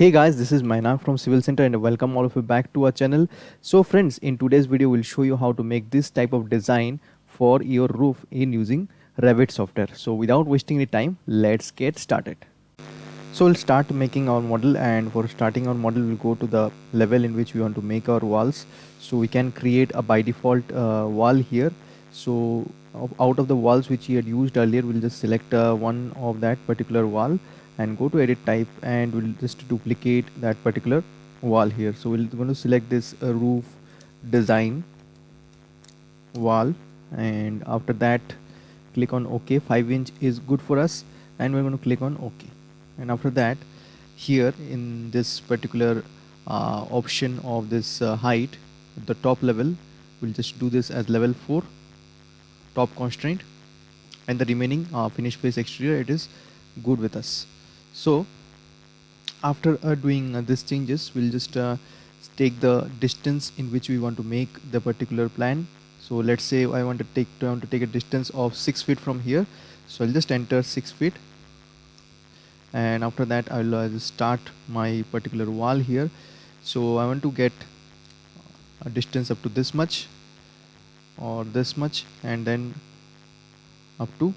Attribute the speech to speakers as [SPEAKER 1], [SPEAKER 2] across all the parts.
[SPEAKER 1] Hey guys, this is Mainak from Civil Center and welcome all of you back to our channel. So friends, in today's video we'll show you how to make this type of design for your roof in using Revit software. So without wasting any time, let's get started. So we'll start making our model, and for starting our model we'll go to the level in which we want to make our walls. So we can create a by default wall here. So out of the walls which we had used earlier, we'll just select one of that particular wall and go to edit type, and we'll just duplicate that particular wall here. So we're going to select this roof design wall, and after that click on OK. 5 inch is good for us, and we're going to click on OK. And after that, here in this particular option of this height, the top level, we'll just do this as level 4 top constraint, and the remaining finished face exterior, it is good with us. So after doing these changes, we'll just take the distance in which we want to make the particular plan. So let's say I want to take a distance of 6 feet from here, so I'll just enter 6 feet, and after that I'll just start my particular wall here. So I want to get a distance up to this much or this much, and then up to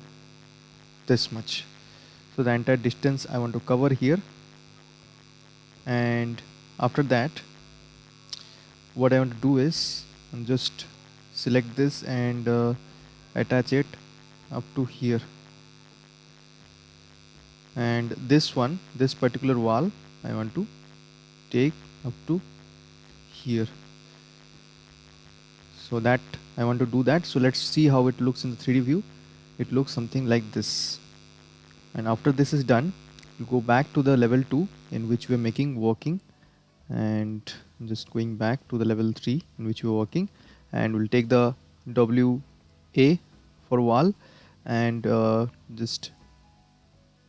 [SPEAKER 1] this much. So the entire distance I want to cover here, and after that what I want to do is just select this and attach it up to here, and this particular wall I want to take up to here. So that I want to do that. So let's see how it looks in the 3D view. It looks something like this. And after this is done, we'll go back to the level 2 in which we're making working, and just going back to the level 3 in which we're working, and we'll take the WA for wall and just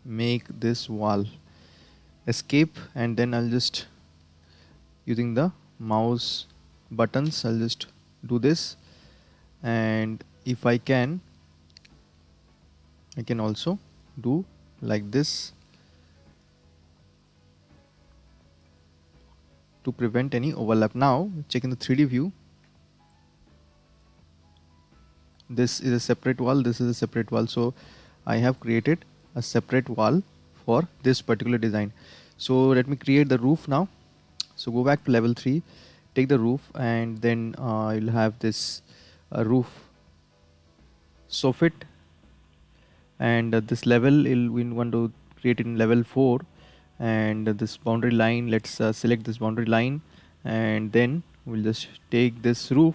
[SPEAKER 1] make this wall. Escape, and then I'll just, using the mouse buttons, I'll just do this, and if I can also do like this to prevent any overlap. Now checking the 3D view, this is a separate wall, this is a separate wall, so I have created a separate wall for this particular design. So let me create the roof now. So go back to level 3, take the roof, and then you'll have this roof soffit, and this level we want to create in level 4, and this boundary line, let's select this boundary line, and then we'll just take this roof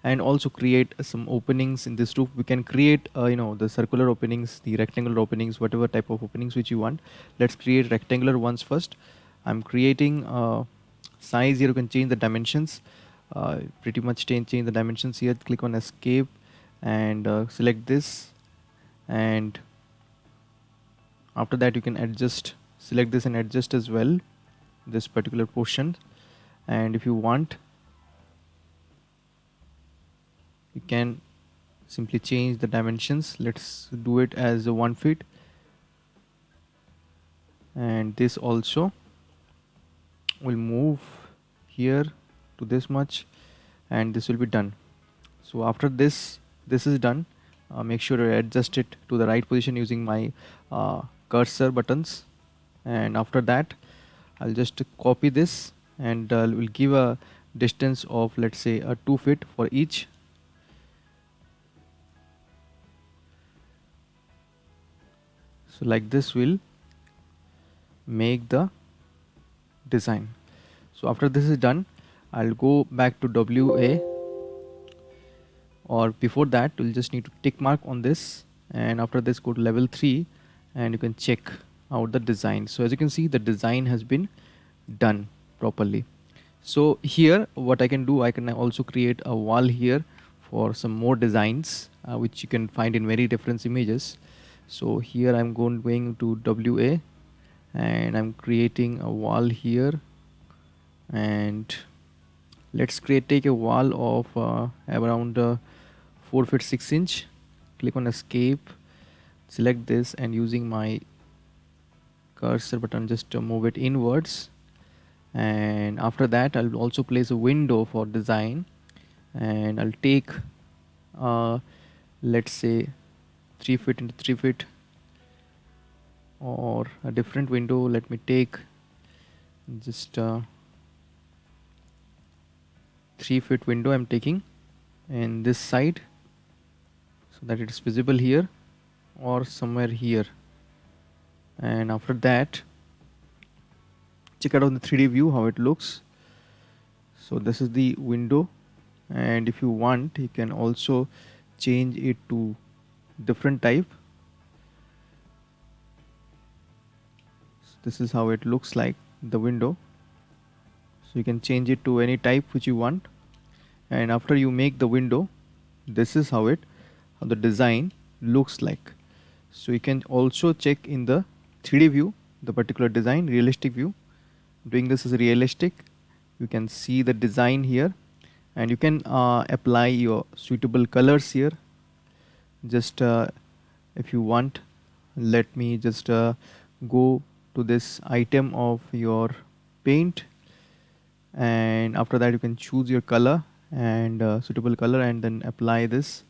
[SPEAKER 1] and also create some openings in this roof. We can create the circular openings, the rectangular openings, whatever type of openings which you want. Let's create rectangular ones first. I'm creating size here. You can change the dimensions, pretty much change the dimensions here. Click on escape and select this, and after that you can adjust, select this and adjust as well this particular portion, and if you want you can simply change the dimensions. Let's do it as 1 feet, and this also will move here to this much, and this will be done. So after this is done, make sure to adjust it to the right position using my cursor buttons, and after that I'll just copy this, and we'll give a distance of, let's say, 2 feet for each. So like this will make the design. So after this is done, I'll go back to WA, or before that we'll just need to tick mark on this, and after this go to level 3, and you can check out the design. So as you can see, the design has been done properly. So here what I can do, I can also create a wall here for some more designs which you can find in very different images. So here I'm going to WA, and I'm creating a wall here, and let's take a wall of around 4 feet 6 inch. Click on escape, select this, and using my cursor button just to move it inwards, and after that I'll also place a window for design, and I'll take uh, let's say 3 feet into 3 feet, or a different window. Let me take just 3 feet window I'm taking in this side, so that it is visible here or somewhere here. And after that, check out on the 3D view how it looks. So this is the window, and if you want you can also change it to different type. So this is how it looks like, the window. So you can change it to any type which you want, and after you make the window, this is how the design looks like. So you can also check in the 3D view the particular design, realistic view. Doing this is realistic. You can see the design here, and you can apply your suitable colors here. Just if you want, let me just go to this item of your paint, and after that you can choose your color and suitable color, and then apply this.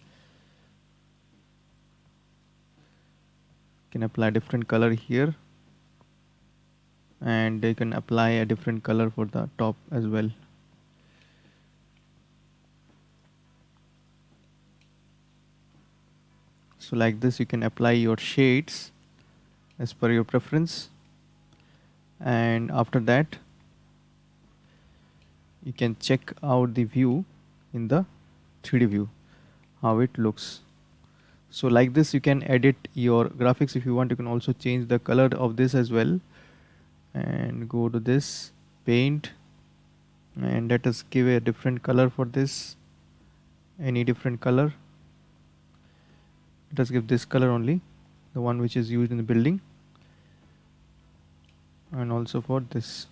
[SPEAKER 1] You can apply different color here, and you can apply a different color for the top as well. So like this you can apply your shades as per your preference, and after that you can check out the view in the 3D view how it looks. So like this you can edit your graphics. If you want, you can also change the color of this as well, and go to this paint, and let us give a different color for this, any different color. Let us give this color only, the one which is used in the building, and also for this.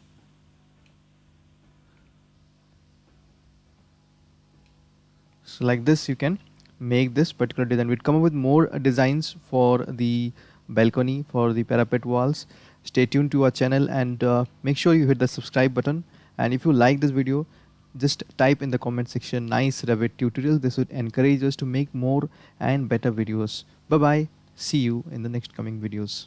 [SPEAKER 1] So like this you can make this particular design. We'll come up with more designs for the balcony, for the parapet walls. Stay tuned to our channel, and make sure you hit the subscribe button. And if you like this video, just type in the comment section nice Revit tutorial. This would encourage us to make more and better videos. Bye bye, see you in the next coming videos.